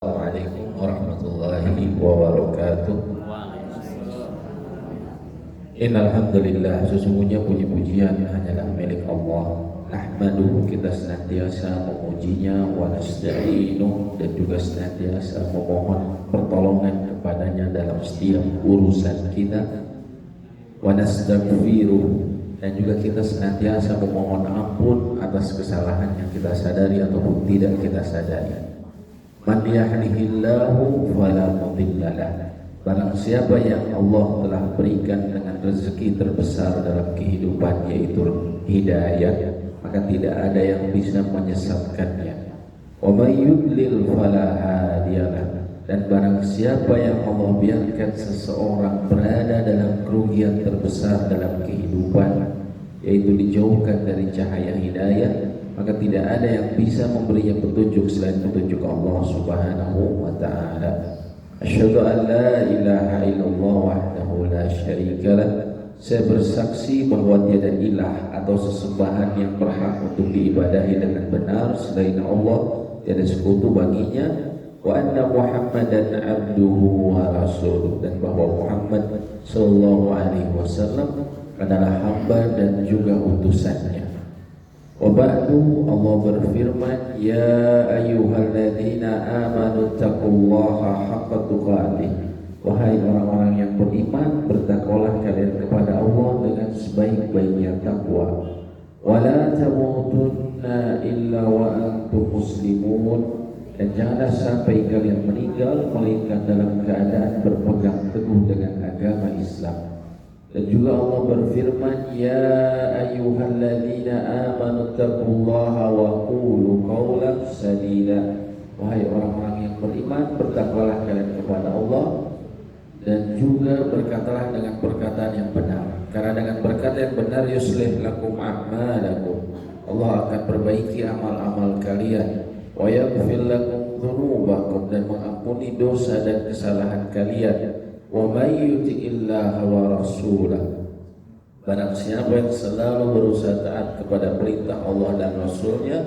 Assalamualaikum warahmatullahi wabarakatuh. Innal hamdalillah, sesungguhnya puji-pujian hanyalah milik Allah. Nahmaduhu, kita senantiasa memujinya, wa nasta'inuh, dan juga senantiasa memohon pertolongan kepadanya dalam setiap urusan kita. Wa nastaghfiruh, dan juga kita senantiasa memohon ampun atas kesalahan yang kita sadari ataupun tidak kita sadari. Man yahdihillahu fala mudhillalah. Barang siapa yang Allah telah berikan dengan rezeki terbesar dalam kehidupan, yaitu hidayah, maka tidak ada yang bisa menyesatkannya. Wa may yudlil fala hadiyalah. Dan barang siapa yang Allah biarkan seseorang berada dalam kerugian terbesar dalam kehidupan, yaitu dijauhkan dari cahaya hidayah, maka tidak ada yang bisa memberinya petunjuk selain petunjuk Allah Subhanahu wa ta'ala. Asyhadu an la ilaha illallah wahdahu la syarikalah. Saya bersaksi bahwa tiada ilah atau sesembahan yang berhak untuk diibadahi dengan benar selain Allah, tiada sekutu baginya. Wa anna Muhammadan abduhu wa rasuluh, dan bahwa Muhammad sallallahu alaihi wasallam adalah hamba dan juga utusannya. Wa ba'du, Allah berfirman, ya ayyuhalladzina amanu taqullaha haqqa tuqatih. Wahai orang-orang yang beriman, bertakwalah kalian kepada Allah dengan sebaik-baiknya takwa. Wa la tamutunna illa wa antum muslimun. Dan janganlah sampai kalian meninggal melainkan dalam keadaan berpegang teguh dengan agama Islam. Dan juga Allah berfirman, ya ayyuhalladzina amanu taqullaha wa qulu qawlan sadida. Wahai orang-orang yang beriman, bertakwalah kalian kepada Allah dan juga berkatalah dengan perkataan yang benar. Karena dengan berkata yang benar, yuslih lakum a'malakum, Allah akan perbaiki amal-amal kalian. Wa yaghfir lakum dzunubakum, dan mengampuni dosa dan kesalahan kalian. Wa may yuti'illaha wa rasulah, barang siapa yang selalu berusaha taat kepada perintah Allah dan Rasulnya,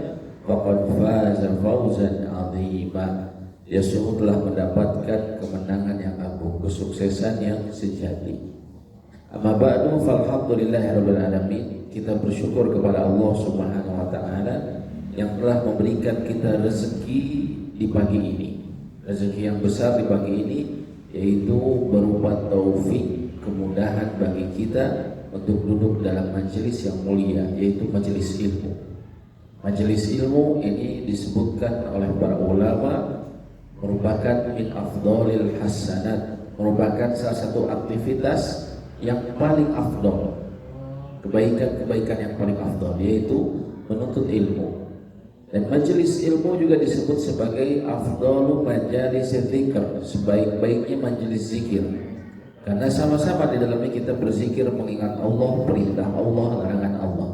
faqad faza fawzan 'azima, dia sungguh telah mendapatkan kemenangan yang agung, kesuksesan yang sejati. Amma ba'du, falhamdulillahirabbil alamin. Kita bersyukur kepada Allah Subhanahu wa ta'ala yang telah memberikan kita rezeki di pagi ini, rezeki yang besar di pagi ini, yaitu berupa taufik, kemudahan bagi kita untuk duduk dalam majelis yang mulia, yaitu majelis ilmu. Majelis ilmu ini disebutkan oleh para ulama merupakan min afdhalil hasanat, merupakan salah satu aktivitas yang paling afdal, kebaikan-kebaikan yang paling afdal, yaitu menuntut ilmu. Dan majelis ilmu juga disebut sebagai afdalu majalis dzikr, sebaik-baiknya majelis zikir. Karena sama-sama di dalamnya kita berzikir mengingat Allah, perintah Allah, larangan Allah,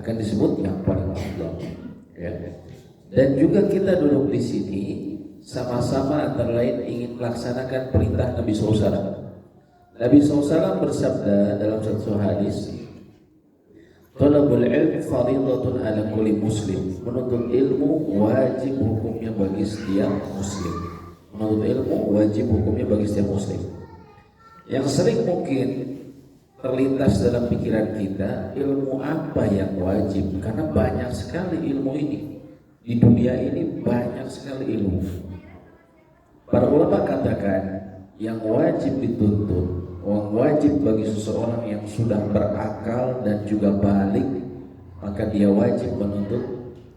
akan disebut yang paling afdal. Ya. Dan juga kita duduk di sini sama-sama antara lain ingin melaksanakan perintah Nabi SAW. Nabi SAW bersabda dalam satu hadis, talabul ilmi fardhatun ala kulli muslim. Menuntut ilmu wajib hukumnya bagi setiap muslim. Menuntut ilmu wajib hukumnya bagi setiap muslim. Yang sering mungkin terlintas dalam pikiran kita, ilmu apa yang wajib? Karena banyak sekali ilmu ini. Di dunia ini banyak sekali ilmu. Para ulama katakan yang wajib dituntut, yang wajib bagi seseorang yang sudah berakal dan juga balik, maka dia wajib menuntut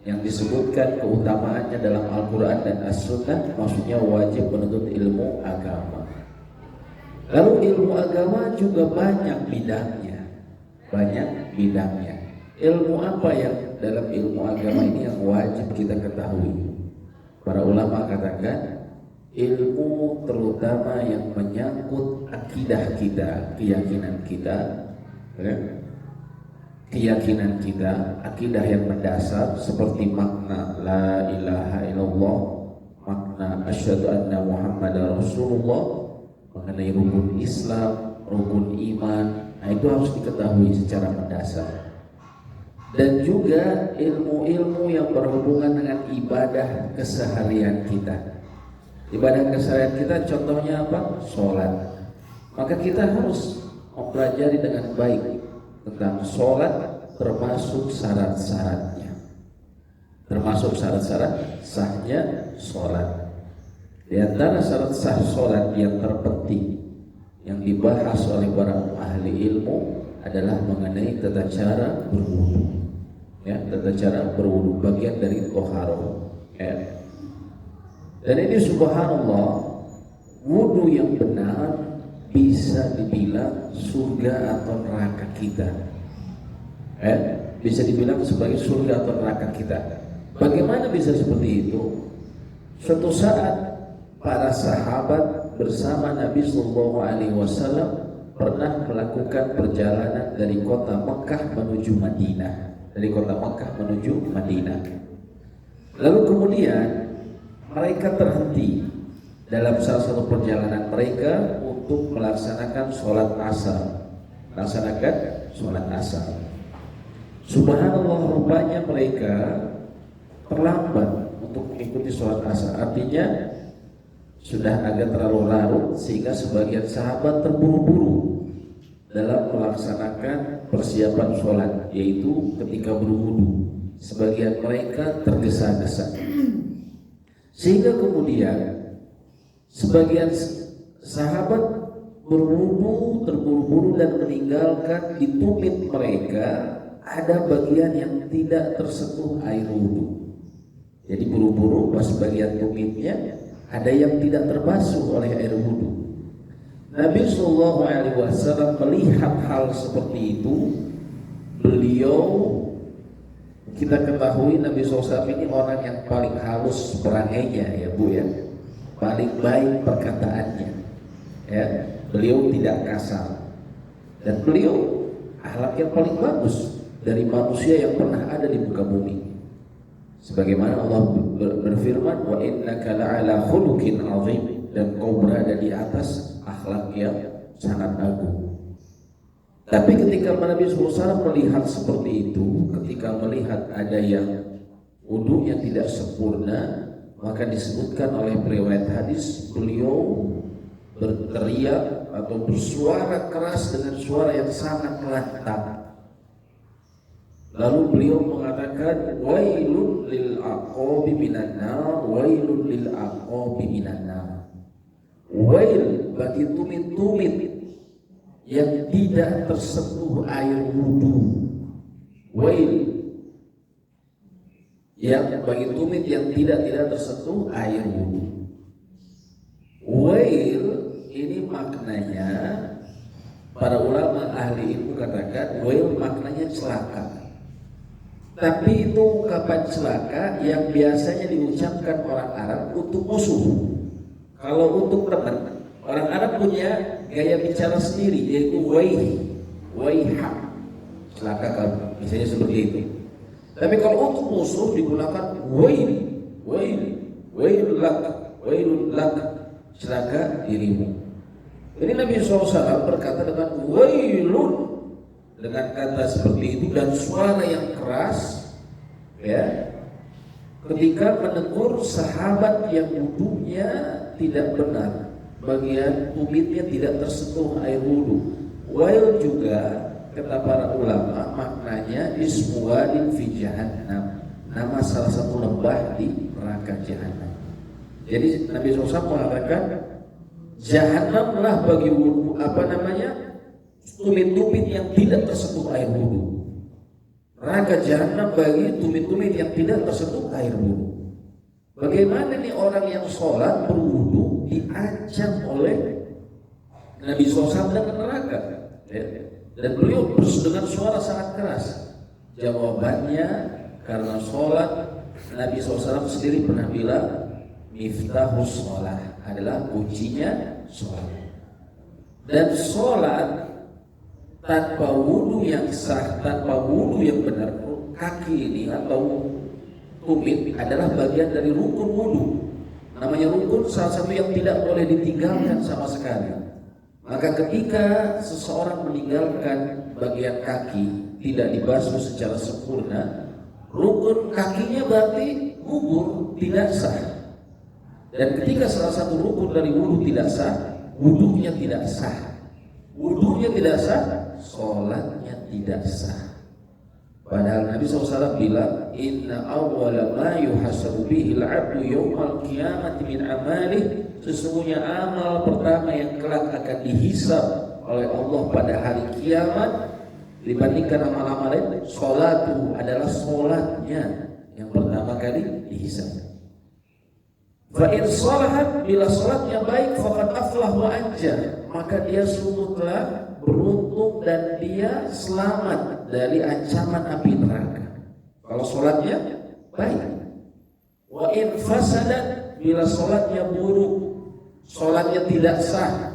yang disebutkan keutamaannya dalam Al-Quran dan As-Sunnah, maksudnya wajib menuntut ilmu agama. Lalu ilmu agama juga banyak bidangnya, Ilmu apa yang dalam ilmu agama ini yang wajib kita ketahui? Para ulama katakan ilmu terutama yang menyangkut akidah kita, keyakinan kita, akidah yang mendasar seperti makna la ilaha illallah, makna asyhadu anna Muhammadar Rasulullah, mengenai rukun Islam, rukun iman. Nah, itu harus diketahui secara mendasar. Dan juga ilmu-ilmu yang berhubungan dengan ibadah keseharian kita. Ibadah keseharian kita contohnya apa? Sholat. Maka kita harus mempelajari dengan baik tentang sholat, termasuk syarat-syaratnya. Termasuk syarat-syarat sahnya sholat. Di antara syarat sah sholat yang terpenting yang dibahas oleh para ahli ilmu adalah mengenai tata cara berwudu. Ya, tata cara berwudu bagian dari toharoh. Ya. Dan ini subhanallah, wudu yang benar bisa dibilang surga atau neraka kita. Bisa dibilang sebagai surga atau neraka kita. Bagaimana bisa seperti itu? Suatu saat para sahabat bersama Nabi Sallallahu Alaihi Wasallam pernah melakukan perjalanan dari kota Mekah menuju Madinah. Dari kota Mekah menuju Madinah. Lalu kemudian mereka terhenti dalam salah satu perjalanan mereka untuk melaksanakan sholat asar. Subhanallah, rupanya mereka terlambat untuk mengikuti sholat asar. Artinya sudah agak terlalu larut sehingga sebagian sahabat terburu-buru dalam melaksanakan persiapan sholat, yaitu ketika berwudu. Sebagian mereka tergesa-gesa sehingga kemudian sebagian sahabat berwudu terburu-buru dan meninggalkan di tumit mereka ada bagian yang tidak tersentuh air wudu. Jadi buru-buru pas bagian tumitnya ada yang tidak terbasuh oleh air wudu. Nabi Sallallahu Alaihi Wasallam melihat hal seperti itu. Beliau, kita ketahui Nabi SAW ini orang yang paling halus perangainya, ya Bu ya, paling baik perkataannya, ya. Beliau tidak kasar dan beliau akhlak yang paling bagus dari manusia yang pernah ada di muka bumi. Sebagaimana Allah berfirman, wa innaka la'ala khuluqin 'azim, dan kau berada di atas akhlak yang sangat agung. Tapi ketika Nabi SAW melihat seperti itu, ketika melihat ada yang wudu yang tidak sempurna, maka disebutkan oleh periwayat hadis, beliau berteriak atau bersuara keras dengan suara yang sangat lantang. Lalu beliau mengatakan, wailun lil aqabi minan nar, wailun lil aqabi minan nar. Wail bagi tumit-tumit yang tidak tersentuh air wudu. Wail yang bagi tumit yang tidak tersentuh air wudu. Wail ini maknanya, para ulama ahli ilmu katakan wail maknanya celaka. Tapi itu ungkapan celaka yang biasanya diucapkan orang Arab untuk musuh. Kalau untuk teman, orang Arab punya gaya bicara sendiri, yaitu waiha, celaka kamu, misalnya seperti itu. Tapi kalau untuk musuh digunakan wailun lak, celaka dirimu. Ini Nabi SAW berkata dengan wailun, dengan kata seperti itu dan suara yang keras, ya, ketika menegur sahabat yang wudunya tidak benar, bagian tumitnya tidak tersentuh air wudu. Wail juga kata para ulama maknanya ismuwadin fi jahannam, nama salah satu lembah di neraka jahanam. Jadi Nabi SAW mengatakan jahanamlah bagi wudu, tumit-tumit yang tidak tersentuh air wudu. Neraka jahanam bagi tumit-tumit yang tidak tersentuh air wudu. Bagaimana nih orang yang sholat berwudu diancam oleh Nabi SAW dengan neraka, ya? Dan beliau dengan suara sangat keras. Jawabannya karena sholat, Nabi SAW sendiri pernah bilang miftahus sholat adalah kuncinya sholat. Dan sholat tanpa wudu yang sah, tanpa wudu yang benar, kaki ini atau tumit adalah bagian dari rukun wudu. Namanya rukun, salah satu yang tidak boleh ditinggalkan sama sekali. Maka ketika seseorang meninggalkan bagian kaki tidak dibasuh secara sempurna, rukun kakinya berarti gugur, tidak sah. Dan ketika salah satu rukun dari wudu tidak sah, wudunya tidak sah. Wudunya tidak sah, sholatnya tidak sah. Padahal Nabi SAW bilang, Inna awwala ma yuhasabu bihil abdu yawmal qiyamati min amalih. Sesungguhnya amal pertama yang kelak akan dihisab oleh Allah pada hari kiamat dibandingkan amal-amal lain, sholatu adalah sholatnya yang pertama kali dihisab. Fa in sholahat, bila sholatnya baik, faqad aflah wa anja, maka dia sungguh telah beruntung dan dia selamat dari ancaman api neraka. Kalau sholatnya baik. Wa in fasadat, bila sholatnya buruk, sholatnya tidak sah,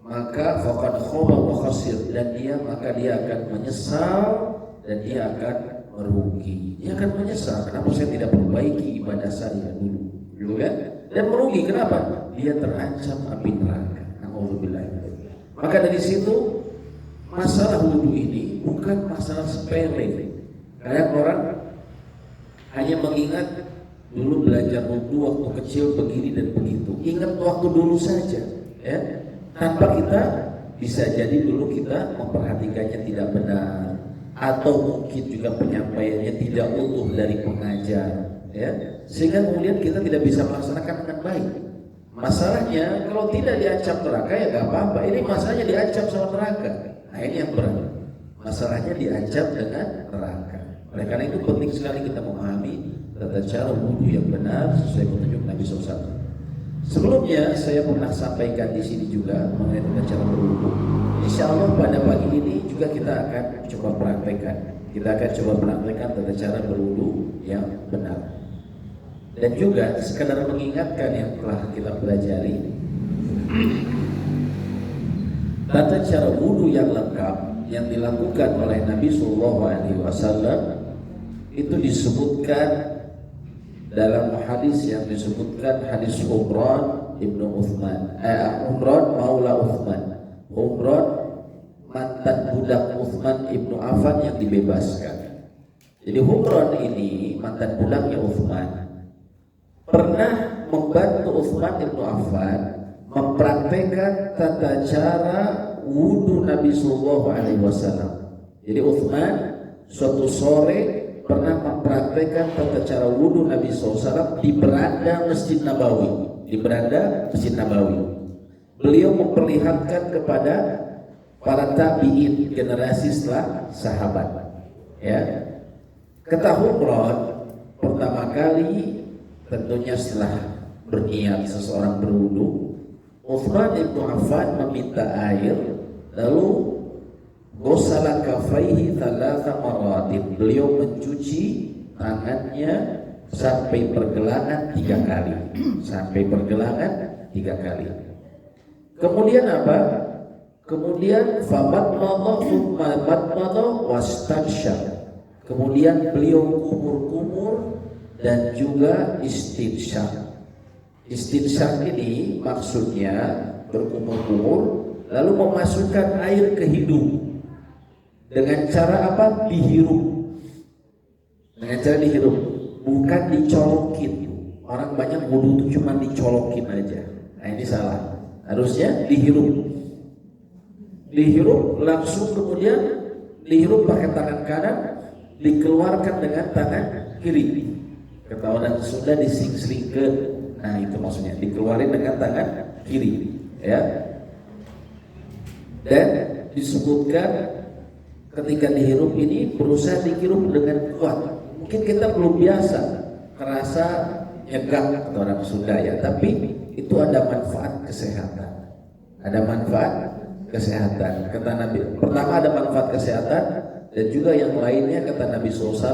maka faqad khaba wa khasir, dan maka dia akan menyesal dan dia akan merugi. Dia akan menyesal, kenapa saya tidak perbaiki ibadah saya dulu, gitu kan? Dan merugi, kenapa? Dia terancam api neraka. Alhamdulillah. Maka dari situ masalah wudu ini bukan masalah sepele. Kadang orang hanya mengingat dulu belajar wudu waktu kecil begini dan begitu. Ingat waktu dulu saja, ya. Tanpa kita bisa jadi dulu kita memperhatikannya tidak benar, atau mungkin juga penyampaiannya tidak utuh dari pengajar, ya, sehingga kemudian kita tidak bisa melaksanakan dengan baik. Masalahnya kalau tidak diancam neraka ya nggak apa-apa. Ini masalahnya diancam sama neraka. Nah ini yang berat. Masalahnya diancam dengan neraka. Oleh karena itu penting sekali kita memahami tata cara wudu yang benar sesuai petunjuk Nabi SAW. Sebelumnya saya pernah sampaikan di sini juga mengenai tata cara berwudu. Insya Allah pada pagi ini juga kita akan coba praktekkan. Kita akan coba praktekkan tata cara berwudu yang benar. Dan juga sekadar mengingatkan yang telah kita pelajari, tata cara wudu yang lengkap yang dilakukan oleh Nabi SAW itu disebutkan dalam hadis yang disebutkan hadis Humran ibnu Uthman, Humran maula Uthman, Humran mantan budak Uthman ibnu Affan yang dibebaskan. Jadi Humran ini mantan budaknya Uthman pernah membantu Uthman ibnu Affan mempraktekkan tata cara wudu Nabi SAW. Jadi Uthman suatu sore pernah mempraktekkan tata cara wudu Nabi SAW di beranda Masjid Nabawi. Di beranda Masjid Nabawi, beliau memperlihatkan kepada para tabi'in generasi setelah sahabat. Ya, kata Humran pertama kali tentunya setelah berniat seseorang berwudu, Uthman ibnu Affan meminta air, lalu ghusala kafaihi thalatha maratin. Beliau mencuci tangannya sampai pergelangan 3 kali. Sampai pergelangan 3 kali. Kemudian apa? Kemudian famadmadha thumma madmadha wastansyaq. Kemudian beliau kumur-kumur dan juga istinsyaq. Istinsyaq ini maksudnya berkumur-kumur lalu memasukkan air ke hidung. Dengan cara apa? Dihirup. Dengan cara dihirup, bukan dicolokin. Orang banyak wudu itu cuma dicolokin aja. Nah ini salah. Harusnya dihirup. Dihirup langsung, kemudian dihirup pakai tangan kanan, dikeluarkan dengan tangan kiri. Kata orang Sunda dising-selingkeun. Nah itu maksudnya, dikeluarin dengan tangan kiri, ya. Dan disebutkan ketika dihirup ini berusaha dihirup dengan kuat. Mungkin kita belum biasa, kerasa nyegak kata orang Sunda ya, tapi itu ada manfaat kesehatan. Ada manfaat kesehatan. Kata Nabi, pertama ada manfaat kesehatan, dan juga yang lainnya kata Nabi SAW,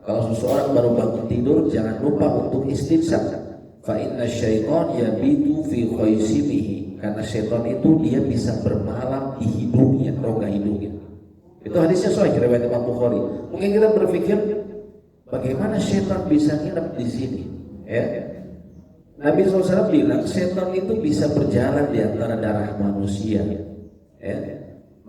kalau seseorang baru bangun tidur jangan lupa untuk istinsyaq. Fa inna syaitan yabitu fi khaysimihi. Karena syaitan itu dia bisa bermalam di hidungnya, rongga hidungnya. Itu hadisnya sahih riwayat Imam Bukhari. Mungkin kita berpikir bagaimana syaitan bisa nginep di sini? Ya. Nabi SAW bilang syaitan itu bisa berjalan di antara darah manusia. Ya.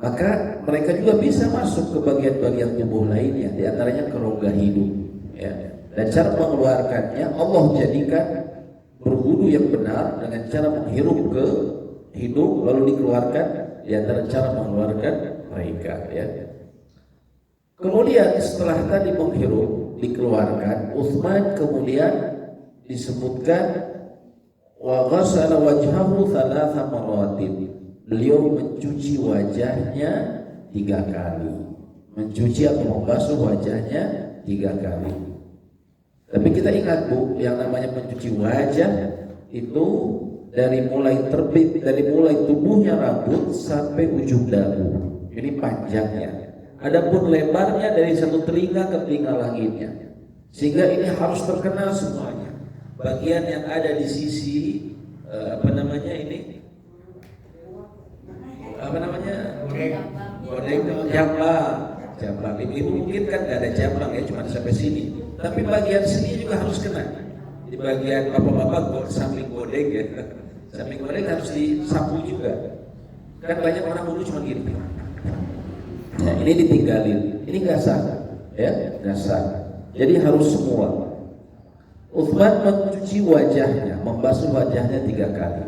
Maka mereka juga bisa masuk ke bagian-bagian tubuh lainnya, di antaranya ke rongga hidung. Ya. Dan cara mengeluarkannya Allah jadikan berwudu yang benar dengan cara menghirup ke hidung lalu dikeluarkan di antara cara mengeluarkan mereka ya. Kemudian setelah tadi menghirup dikeluarkan, Utsman kemudian disebutkan wa ghassala wajhahu thalatha maratin. Beliau mencuci wajahnya 3 kali. Mencuci atau membasuh wajahnya 3 kali. Tapi kita ingat Bu, yang namanya mencuci wajah itu dari mulai terbit, dari mulai tubuhnya rambut sampai ujung dagu. Ini panjangnya. Adapun lebarnya dari satu telinga ke telinga lainnya. Sehingga ini harus terkenal semuanya. Bagian yang ada di sisi jambang. Ibu mungkin kan nggak ada jambang ya, cuma sampai sini. Tapi bagian sini juga harus kena. Di bagian bapak-bapak samping godeng ya, samping godeng harus disapu juga. Kan banyak orang dulu cuma gini. Nah, ini ditinggalin. Ini nggak sah, ya nggak sah. Jadi harus semua. Utsman mencuci wajahnya, membasuh wajahnya 3 kali.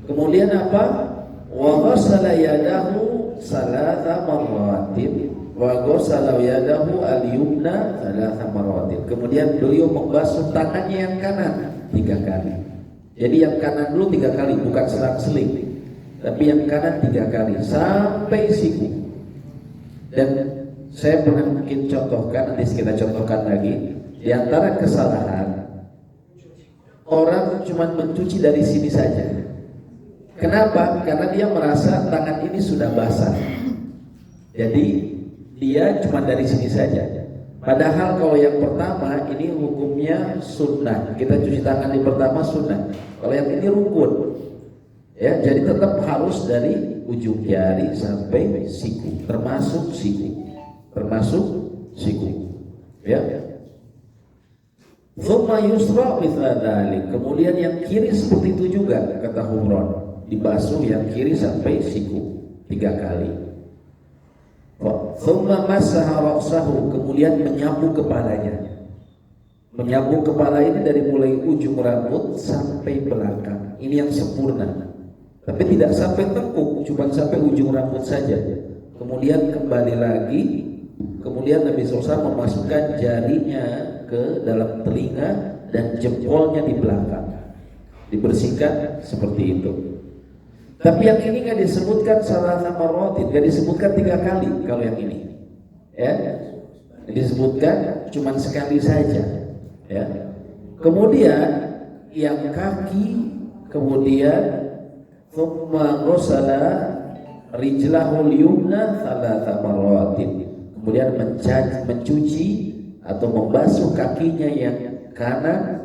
Kemudian apa? Wa ghassala yadahu salasa marratin. Wa ghassala yadahu al-yumna salasa marratin. Kemudian beliau membasuh tangannya yang kanan 3 kali. Jadi yang kanan dulu 3 kali, bukan selang-seling. Tapi yang kanan 3 kali sampai siku. Dan saya pernah mungkin contohkan, nanti kita contohkan lagi. Di antara kesalahan orang cuma mencuci dari sini saja. Kenapa? Karena dia merasa tangan ini sudah basah. Jadi dia cuma dari sini saja. Padahal kalau yang pertama ini hukumnya sunnah. Kita cuci tangan di pertama sunnah. Kalau yang ini rukun. Ya, jadi tetap harus dari ujung jari sampai siku, termasuk siku. Ya. Thumma yusra mithla dzalik. Kemudian yang kiri seperti itu juga kata Humron, dibasuh yang kiri sampai siku 3 kali. Thumma masaha ra'sahu, kemudian menyapu kepalanya. Menyapu kepala ini dari mulai ujung rambut sampai belakang. Ini yang sempurna. Tapi tidak sampai tengkuk, cuma sampai ujung rambut saja. Kemudian kembali lagi. Kemudian Nabi SAW memasukkan jarinya ke dalam telinga dan jempolnya di belakang, dibersihkan seperti itu. Tapi yang ini nggak disebutkan salasa marratin, nggak disebutkan 3 kali. Kalau yang ini, ya, disebutkan cuma sekali saja. Ya. Kemudian yang kaki, kemudian thumma ghusala rijlahul yumna salasa marratin. Kemudian mencuci atau membasuh kakinya yang kanan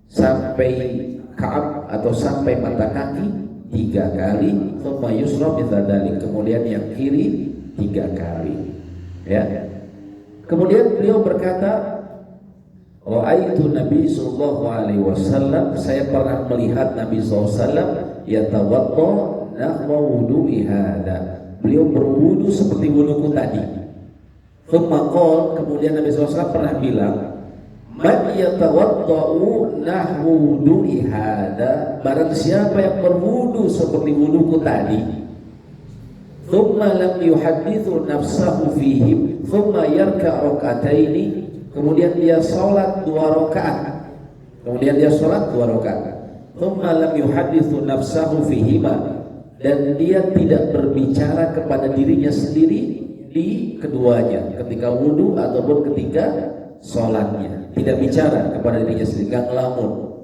sampai ka'ab atau sampai mata kaki 3 kali. Thumma yusra mithla dzalik. Kemudian yang kiri 3 kali. Ya. Kemudian beliau berkata, ra'aitu Nabi sallallahu alaihi wasallam, saya pernah melihat Nabi sallallahu alaihi wasallam yatawadda nahwa wudu'i hadza. Beliau berwudu seperti wuduku tadi. Kemudian Nabi SAW pernah bilang, man yatawadda'u nahwu wudu'i hadza, barang siapa yang berwudu seperti wuduku tadi, thumma lam yuhaddithu nafsahu fihim, thumma yarka' raka'ataini, kemudian dia sholat 2 rakaat, thumma lam yuhaddithu nafsahu fihima, dan dia tidak berbicara kepada dirinya sendiri di keduanya, ketika wudu ataupun ketika sholatnya, tidak bicara kepada dirinya sendiri, gak ngelamun.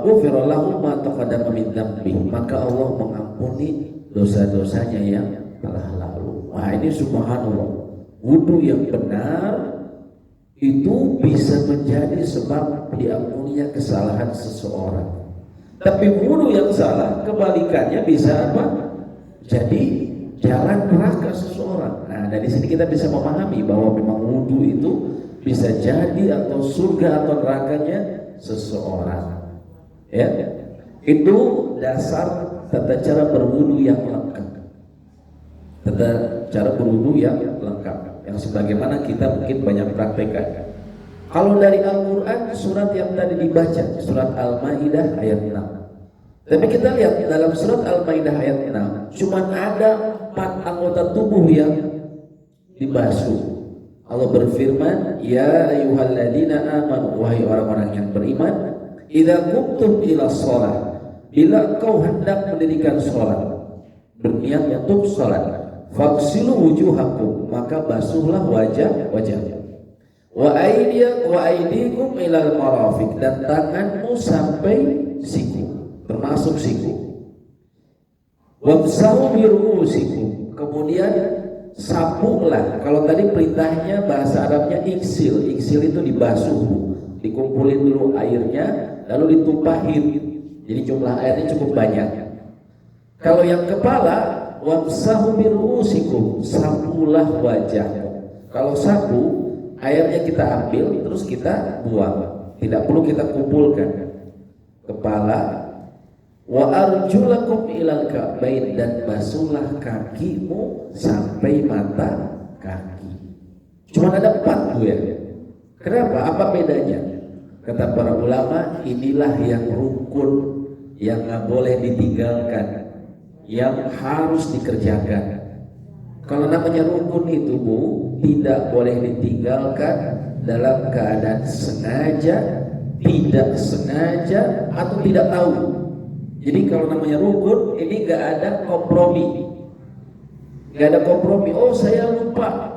Ghufira lahu ma taqaddama min dzambi, maka Allah mengampuni dosa-dosanya yang telah lalu. Wah, ini subhanallah, wudu yang benar itu bisa menjadi sebab diampuninya kesalahan seseorang. Tapi wudu yang salah, kebalikannya bisa apa? Jadi jalan neraka seseorang. Nah, dari sini kita bisa memahami bahwa memang wudu itu bisa jadi atau surga atau nerakanya seseorang. Ya, itu dasar tata cara berwudu yang lengkap. Tata cara berwudu yang lengkap, yang sebagaimana kita mungkin banyak praktekkan. Kalau dari Al-Quran, surat yang tadi dibaca, surat Al-Maidah ayat 6. Tapi kita lihat dalam surat Al-Maidah ayat 6, cuma ada 4 anggota tubuh yang dibasuh. Allah berfirman, ya ayyuhalladzina amanu, wahai orang-orang yang beriman, idza qumtum ila shalah, bila kau hendak mendirikan salat, berniat untuk salat, faghsilu wujuhakum, maka basuhlah wajah-wajah. Wa aydikum ilal marafiq, dan tanganmu sampai siku, termasuk siku. Wamsahu bi ru'usikum, kemudian sapulah. Kalau tadi perintahnya bahasa Arabnya iksil. Iksil itu dibasuh, dikumpulin dulu airnya lalu ditumpahin. Jadi jumlah airnya cukup banyak. Kalau yang kepala, wamsahu bi ru'usikum, sapulah wajahmu. Kalau sapu, airnya kita ambil terus kita buang, tidak perlu kita kumpulkan. Kepala, wa arjulakum ilal ka'bain, dan basuhlah kakimu sampai mata kaki. Cuma ada 4 tuh ya. Kenapa? Apa bedanya? Kata para ulama, inilah yang rukun, yang nggak boleh ditinggalkan, yang harus dikerjakan. Kalau namanya rukun itu, Bu, tidak boleh ditinggalkan dalam keadaan sengaja, tidak sengaja, atau tidak tahu. Jadi kalau namanya rukun, ini gak ada kompromi. Gak ada kompromi. Oh, saya lupa,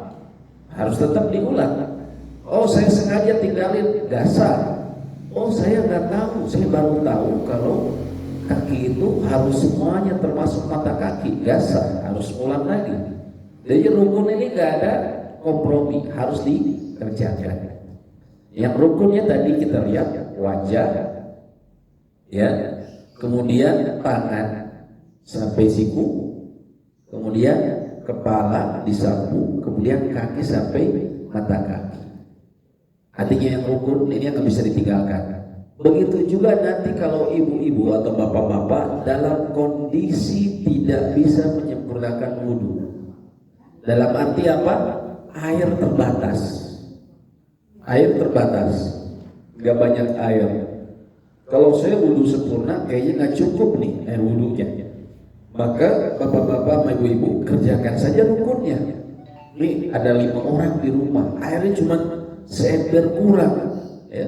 harus tetap diulang. Oh, saya sengaja tinggalin, gak sah. Oh, saya gak tahu, saya baru tahu kalau kaki itu harus semuanya termasuk mata kaki, gak sah, harus ulang lagi. Jadi rukun ini gak ada kompromi, harus dikerjakan. Yang rukunnya tadi kita lihat wajah, ya, kemudian tangan sampai siku, kemudian kepala disapu, kemudian kaki sampai mata kaki. Artinya yang rukun ini yang nggak bisa ditinggalkan. Begitu juga nanti kalau ibu-ibu atau bapak-bapak dalam kondisi tidak bisa menyempurnakan wudhu. Dalam arti apa? Air terbatas. Air terbatas, gak banyak air. Kalau saya wudhu sempurna, kayaknya gak cukup nih air wudhunya. Maka bapak-bapak, ibu-ibu, kerjakan saja rukunnya. Nih ada 5 orang di rumah, airnya cuma seember kurang, ya.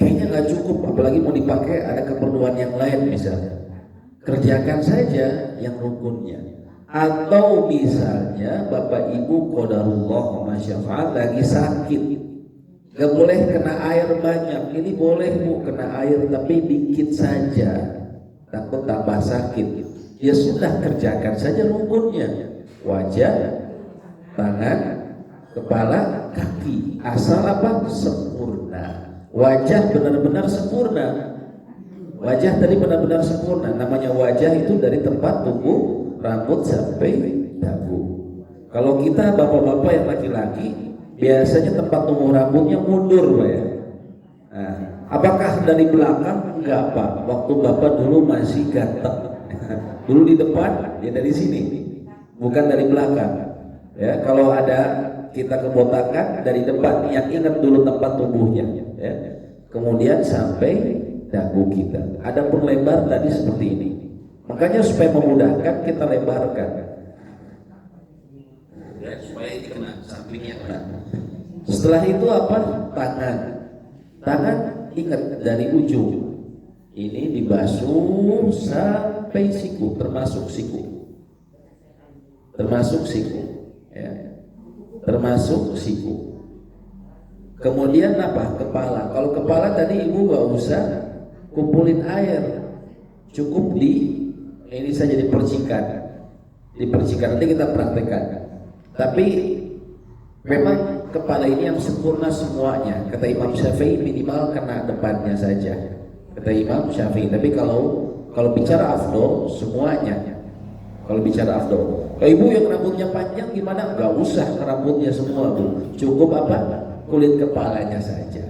Kayaknya gak cukup, apalagi mau dipakai ada keperluan yang lain misalnya. Kerjakan saja yang rukunnya. Atau misalnya bapak ibu qadarullah masyafa'al lagi sakit, gak boleh kena air banyak. Ini boleh, Bu, kena air tapi dikit saja, takut tambah sakit. Ya sudah, kerjakan saja rukunnya. Wajah, tangan, kepala, kaki. Asal apa? Sempurna. Wajah benar-benar sempurna. Wajah tadi benar-benar sempurna. Namanya wajah itu dari tempat tumbuh rambut sampai dagu. Kalau kita bapak-bapak yang laki-laki, biasanya tempat tumbuh rambutnya mundur, Pak, ya. Nah, apakah dari belakang? Enggak, Pak. Waktu bapak dulu masih ganteng. Dulu di depan, ya dari sini, bukan dari belakang. Ya, kalau ada kita kebotakan dari depan, yang ingat dulu tempat tumbuhnya, ya. Kemudian sampai dagu kita. Ada pun lebar tadi seperti ini. Makanya supaya memudahkan kita lebarkan, ya, supaya kena sampingnya kena. Setelah itu apa? Tangan. Tangan ingat dari ujung ini dibasuh sampai siku, termasuk siku, termasuk siku, ya, termasuk siku. Kemudian apa? Kepala. Kalau kepala tadi ibu gak usah kumpulin air, cukup ini saja dipercikan, nanti kita praktekkan. Tapi memang kepala ini yang sempurna semuanya. Kata Imam Syafi'i minimal kena depannya saja. Kata Imam Syafi'i. Tapi kalau bicara afdol semuanya. Kalau bicara afdol. Kalau ibu yang rambutnya panjang gimana? Gak usah rambutnya semua, Bu. Cukup apa? Kulit kepalanya saja.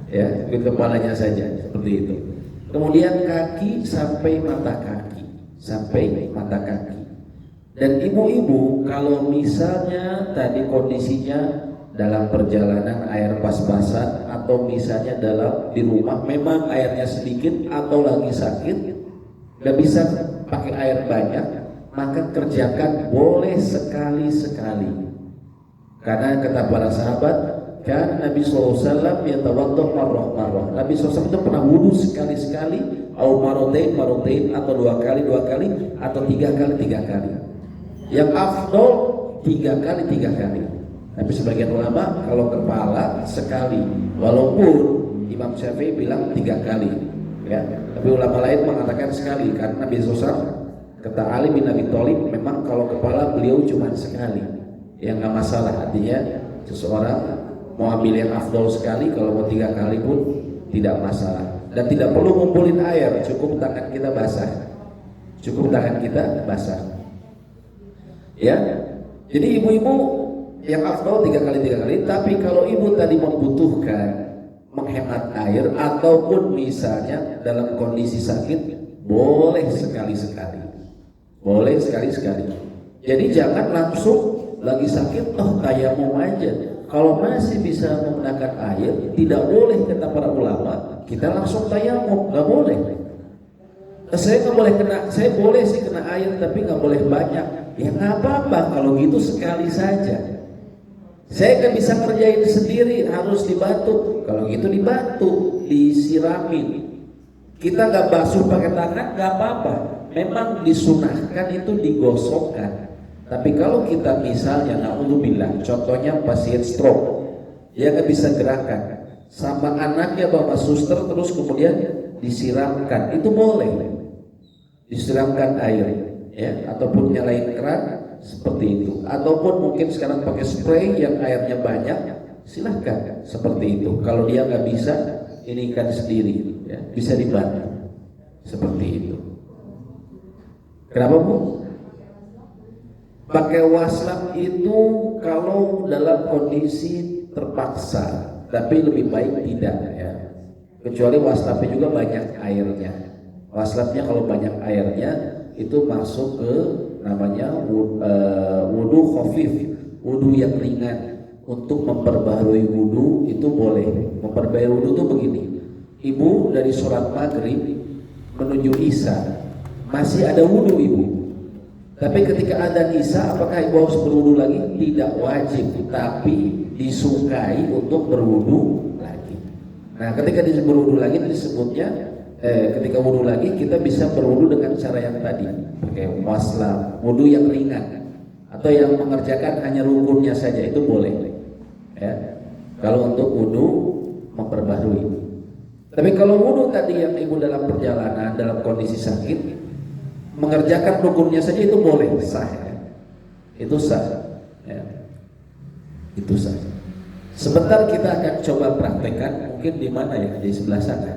Ya, kulit kepalanya saja seperti itu. Kemudian kaki sampai mata kaki, sampai mata kaki. Dan ibu-ibu kalau misalnya tadi kondisinya dalam perjalanan air pas-pasan, atau misalnya di rumah memang airnya sedikit atau lagi sakit nggak bisa pakai air banyak, maka kerjakan boleh sekali-sekali. Karena kata para sahabat, kan Nabi SAW yatawaddo marrah-marrah. Nabi SAW itu pernah wudu sekali-sekali, atau marotain, atau dua kali, atau tiga kali. Yang afdol 3 kali. Tapi sebagian ulama kalau kepala sekali, walaupun Imam Syafi'i bilang 3 kali, ya. Tapi ulama lain mengatakan sekali, karena Nabi SAW, kata Ali bin Abi Thalib, memang kalau kepala beliau cuma sekali, yang nggak masalah. Artinya seseorang mau ambil yang afdol sekali, kalau mau 3 kali pun tidak masalah. Dan tidak perlu ngumpulin air, cukup tangan kita basah. Ya, jadi ibu-ibu yang afdol 3 kali. Tapi kalau ibu tadi membutuhkan menghemat air, ataupun misalnya dalam kondisi sakit, boleh sekali-sekali. Jadi jangan langsung lagi sakit tayamum aja. Kalau masih bisa menggunakan air, tidak boleh kata para ulama kita langsung tayamum, nggak boleh. Saya boleh sih kena air, tapi nggak boleh banyak. Ya nggak apa-apa, kalau gitu sekali saja. Saya nggak bisa kerjain sendiri, harus dibantu. Kalau gitu dibantu, disiramin. Kita nggak basuh pakai tangan, nggak apa-apa. Memang disunahkan itu digosokkan. Tapi kalau kita misalnya, na'udzubillah, contohnya pasien stroke, dia nggak bisa gerakan, sama anaknya bawa suster, terus kemudian disiramkan, itu boleh. Disiramkan air, ya, ataupun nyalain keran seperti itu, ataupun mungkin sekarang pakai spray yang airnya banyak, silahkan seperti itu. Kalau dia nggak bisa, ini kan sendiri, ya, bisa dibantu seperti itu. Kenapa, Bu? Pakai waslap itu kalau dalam kondisi terpaksa, tapi lebih baik tidak, ya. Kecuali waslapnya juga banyak airnya. Waslapnya kalau banyak airnya itu masuk ke namanya wudu khafif, wudu yang ringan. Untuk memperbarui wudu itu boleh. Memperbarui wudu itu begini. Ibu dari sholat maghrib menuju isya masih ada wudu ibu. Tapi ketika adzan isya, apakah ibu harus berwudu lagi? Tidak wajib, tapi disukai untuk berwudu lagi. Nah, ketika berwudu lagi disebutnya ketika wudu lagi kita bisa berwudu dengan cara yang tadi, pakai waslap, wudu yang ringan, atau yang mengerjakan hanya rukunnya saja, itu boleh. Ya. Kalau untuk wudu memperbarui. Tapi kalau wudu tadi yang ibu dalam perjalanan, dalam kondisi sakit, mengerjakan rukunnya saja itu boleh, sah, ya. Itu sah, ya. Itu sah. Sebentar kita akan coba praktekkan, mungkin di mana ya, di sebelah sana.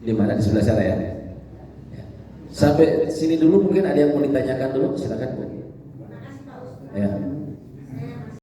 Di mana, di sebelah sana, ya. Sampai sini dulu, mungkin ada yang mau ditanyakan dulu, silakan Bu. Ya.